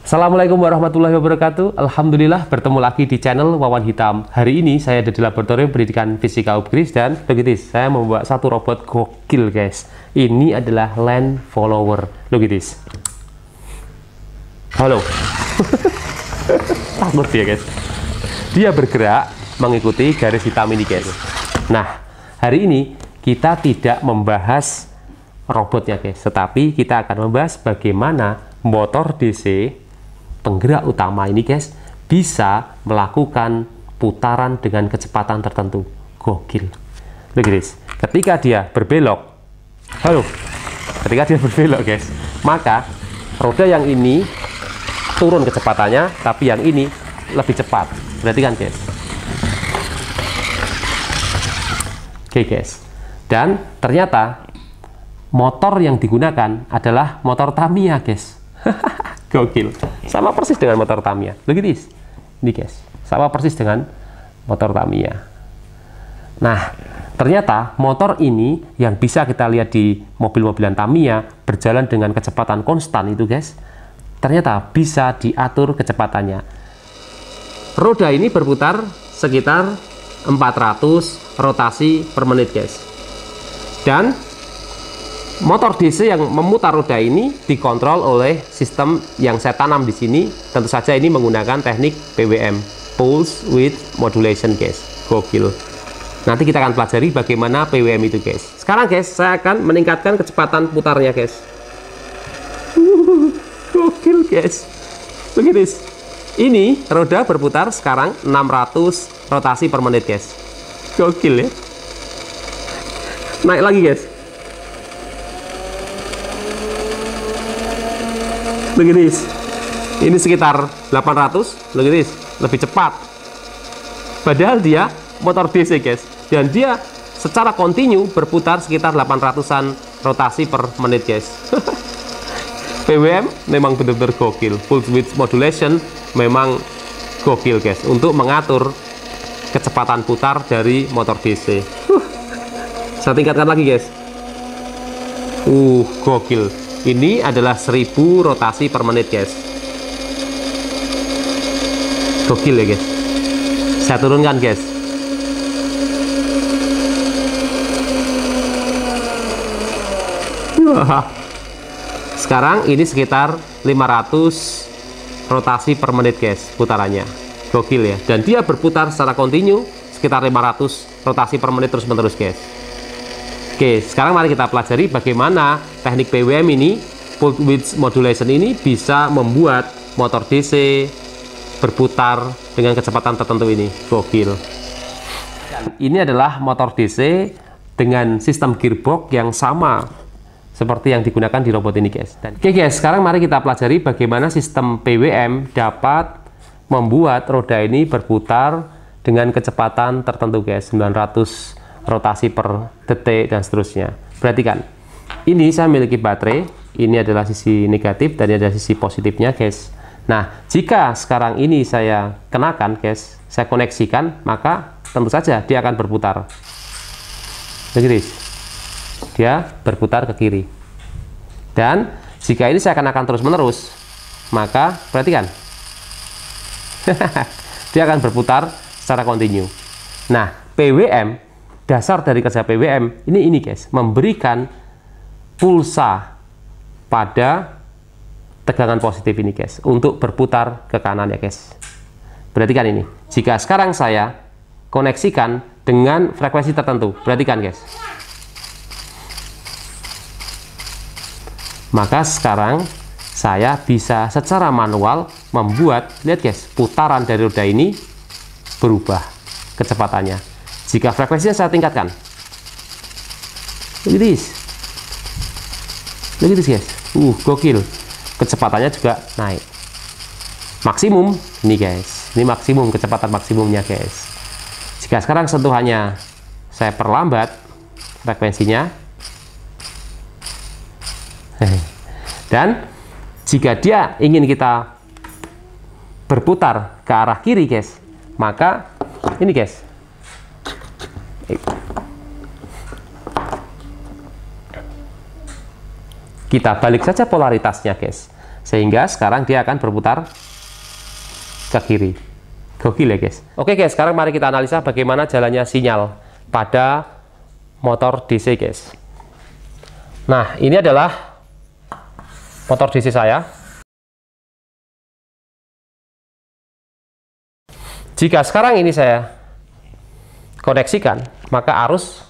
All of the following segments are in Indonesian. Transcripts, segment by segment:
Assalamualaikum warahmatullahi wabarakatuh. Alhamdulillah bertemu lagi di channel Wawan Hitam. Hari ini saya ada di Laboratorium Pendidikan Fisika UPGRIS dan begitu saya membawa satu robot gokil guys. Ini adalah land follower. Look at this. Halo. Takut dia guys. Dia bergerak mengikuti garis hitam ini guys. Nah, hari ini kita tidak membahas robotnya guys, tetapi kita akan membahas bagaimana motor DC penggerak utama ini guys bisa melakukan putaran dengan kecepatan tertentu. Gokil. Look guys, ketika dia berbelok, ketika dia berbelok guys, maka roda yang ini turun kecepatannya, tapi yang ini lebih cepat. Perhatikan guys. Oke guys, dan ternyata motor yang digunakan adalah motor Tamiya guys. Gokil, sama persis dengan motor Tamiya. Look at this. Ini guys, sama persis dengan motor Tamiya. Nah, ternyata motor ini yang bisa kita lihat di mobil-mobilan Tamiya berjalan dengan kecepatan konstan itu guys, ternyata bisa diatur kecepatannya. Roda ini berputar sekitar 400 rotasi per menit guys. Dan motor DC yang memutar roda ini dikontrol oleh sistem yang saya tanam di sini. Tentu saja ini menggunakan teknik PWM, Pulse Width Modulation guys. Gokil. Nanti kita akan pelajari bagaimana PWM itu guys. Sekarang guys, saya akan meningkatkan kecepatan putarnya guys. Gokil guys. Begitu. Ini roda berputar sekarang 600 rotasi per menit guys. Gokil ya. Naik lagi guys. Begini, ini sekitar 800, begini, lebih cepat. Padahal dia motor DC guys, dan dia secara kontinu berputar sekitar 800-an rotasi per menit guys. PWM memang benar-benar gokil. Pulse Width Modulation memang gokil guys untuk mengatur kecepatan putar dari motor DC. Saya tingkatkan lagi guys. Gokil. Ini adalah 1000 rotasi per menit guys. Gokil ya guys. Saya turunkan guys. Sekarang ini sekitar 500 rotasi per menit guys putarannya. Gokil ya. Dan dia berputar secara kontinu sekitar 500 rotasi per menit terus menerus guys. Oke, sekarang mari kita pelajari bagaimana teknik PWM ini, Pulse Width Modulation ini bisa membuat motor DC berputar dengan kecepatan tertentu ini. Gokil. Dan ini adalah motor DC dengan sistem gearbox yang sama seperti yang digunakan di robot ini guys. Oke guys, sekarang mari kita pelajari bagaimana sistem PWM dapat membuat roda ini berputar dengan kecepatan tertentu guys, 900 rotasi per detik dan seterusnya. Perhatikan, ini saya memiliki baterai, ini adalah sisi negatif dan ini adalah sisi positifnya guys. Nah, jika sekarang ini saya kenakan guys, saya koneksikan, maka tentu saja dia akan berputar begitu, dia berputar ke kiri. Dan jika ini saya kenakan terus menerus, maka perhatikan, dia akan berputar secara kontinu. Nah, PWM, dasar dari kerja PWM ini guys, memberikan pulsa pada tegangan positif ini guys untuk berputar ke kanan ya guys. Perhatikan ini, jika sekarang saya koneksikan dengan frekuensi tertentu, perhatikan guys, maka sekarang saya bisa secara manual membuat, lihat guys, putaran dari roda ini berubah kecepatannya jika frekuensinya saya tingkatkan. Begitu guys. Gokil. Kecepatannya juga naik. Maksimum ini guys. Ini maksimum, kecepatan maksimumnya guys. Jika sekarang sentuhannya saya perlambat frekuensinya. Dan jika dia ingin kita berputar ke arah kiri guys, maka ini guys, kita balik saja polaritasnya guys. sehingga sekarang dia akan berputar ke kiri. Gokil ya guys. Oke guys, sekarang mari kita analisa bagaimana jalannya sinyal pada motor DC guys. Nah, ini adalah motor DC saya. Jika sekarang ini saya koneksikan, maka arus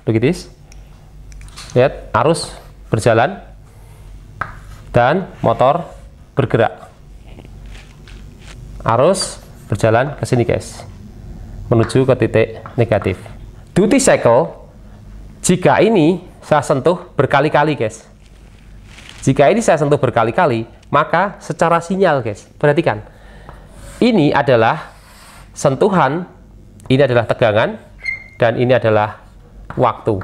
begitu, lihat arus berjalan dan motor bergerak. Arus berjalan ke sini guys, menuju ke titik negatif. Duty cycle, jika ini saya sentuh berkali-kali guys, jika ini saya sentuh berkali-kali, maka secara sinyal guys, perhatikan, ini adalah sentuhan, ini adalah tegangan, dan ini adalah waktu.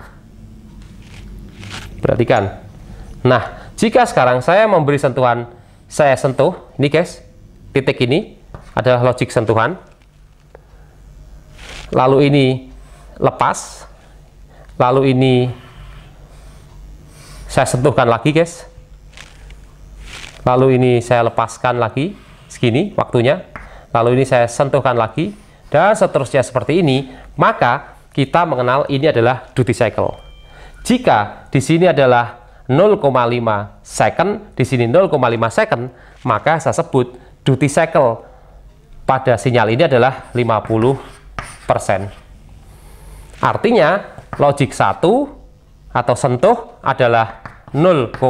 Perhatikan. Nah, jika sekarang saya memberi sentuhan, saya sentuh, ini guys, titik ini adalah logik sentuhan. Lalu ini lepas. Lalu ini saya sentuhkan lagi guys. Lalu ini saya lepaskan lagi, segini waktunya. Lalu ini saya sentuhkan lagi, dan seterusnya seperti ini. Maka kita mengenal ini adalah duty cycle. Jika di sini adalah 0,5 second, di sini 0,5 second, maka saya sebut duty cycle pada sinyal ini adalah 50%. Artinya logik 1 atau sentuh adalah 0,5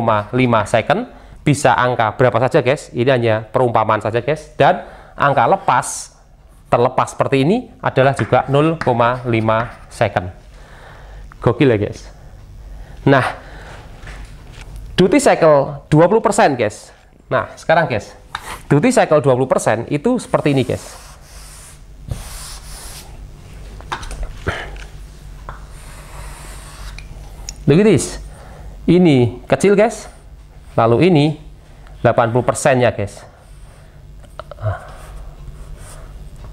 second, bisa angka berapa saja guys, ini hanya perumpamaan saja guys, dan angka lepas, terlepas seperti ini adalah juga 0,5 second. Gokil ya guys. Nah, duty cycle 20% guys. Nah, sekarang guys, duty cycle 20% itu seperti ini guys. Look at this. Ini kecil guys, lalu ini 80% nya guys.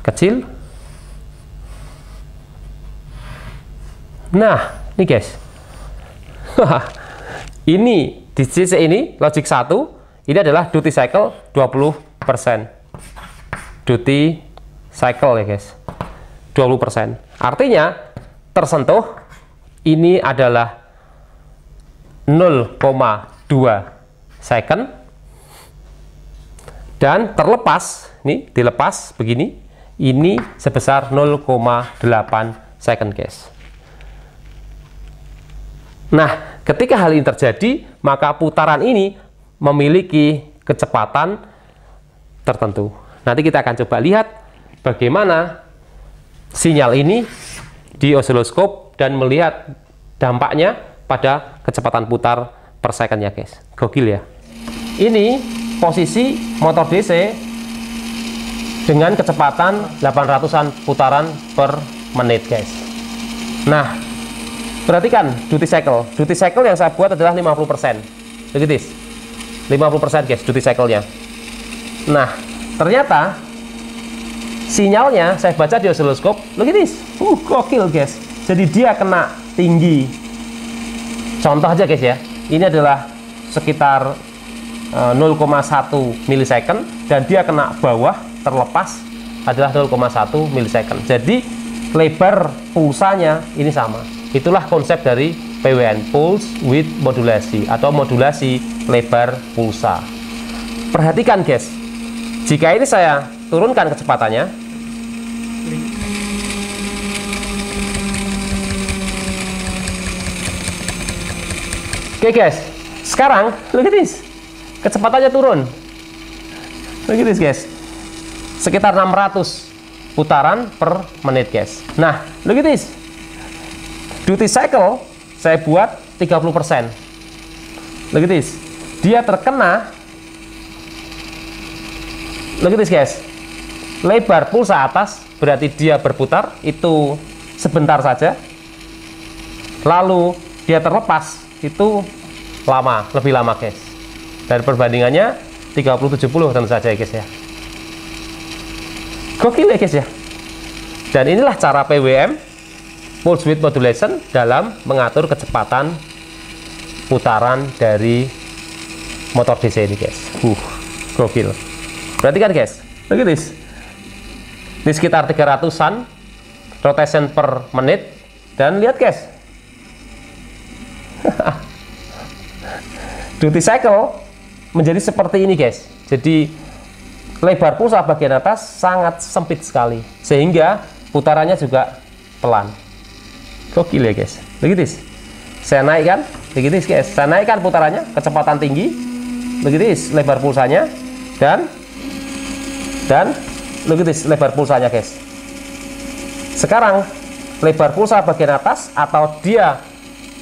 Kecil. Nah, ini guys. Ini di sisi ini logik 1, ini adalah duty cycle 20%. Duty cycle ya guys. 20%. Artinya tersentuh ini adalah 0,2 second, dan terlepas, ini dilepas begini, ini sebesar 0,8 second guys. Nah, ketika hal ini terjadi, maka putaran ini memiliki kecepatan tertentu. Nanti kita akan coba lihat bagaimana sinyal ini di osiloskop dan melihat dampaknya pada kecepatan putar per second-nya guys. Gokil ya. Ini posisi motor DC dengan kecepatan 800-an putaran per menit guys. Nah, perhatikan duty cycle. Duty cycle yang saya buat adalah 50%. Begitu, 50% guys duty cycle-nya. Nah, ternyata sinyalnya saya baca di osiloskop. Begitu, gokil guys. Jadi dia kena tinggi. Contoh aja guys ya. Ini adalah sekitar 0,1 milisecond, dan dia kena bawah terlepas adalah 0,1 milisecond. Jadi lebar pulsanya ini sama. Itulah konsep dari PWN, pulse width modulasi, atau modulasi lebar pulsa. Perhatikan guys, jika ini saya turunkan kecepatannya, oke guys, sekarang look at this, kecepatannya turun. Look at this guys, sekitar 600 putaran per menit guys. Nah, look at this, duty cycle saya buat 30%. Look at this, dia terkena, look at this guys, lebar pulsa atas, berarti dia berputar itu sebentar saja, lalu dia terlepas itu lama, lebih lama guys. Dan perbandingannya 30-70 tentu saja guys ya. Gokil ya guys ya. Dan inilah cara PWM, pulse width modulation, dalam mengatur kecepatan putaran dari motor DC ini guys. Gokil. Perhatikan guys, look at this. Ini sekitar 300-an rotation per menit. Dan lihat guys, duty cycle menjadi seperti ini guys. Jadi lebar pulsa bagian atas sangat sempit sekali, sehingga putarannya juga pelan. Gokil ya guys. Look at this. Saya naikkan, begitu guys. Saya naikkan putarannya, kecepatan tinggi, begitu lebar pulsanya, dan look at this, lebar pulsanya guys. Sekarang lebar pulsa bagian atas atau dia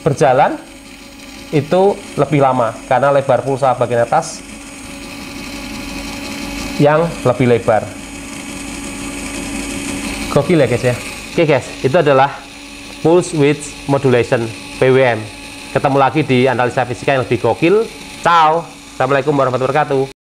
berjalan itu lebih lama karena lebar pulsa bagian atas yang lebih lebar. Gokil ya guys ya. Oke guys, itu adalah pulse width modulation PWM. Ketemu lagi di analisa fisika yang lebih gokil. Ciao. Assalamualaikum warahmatullahi wabarakatuh.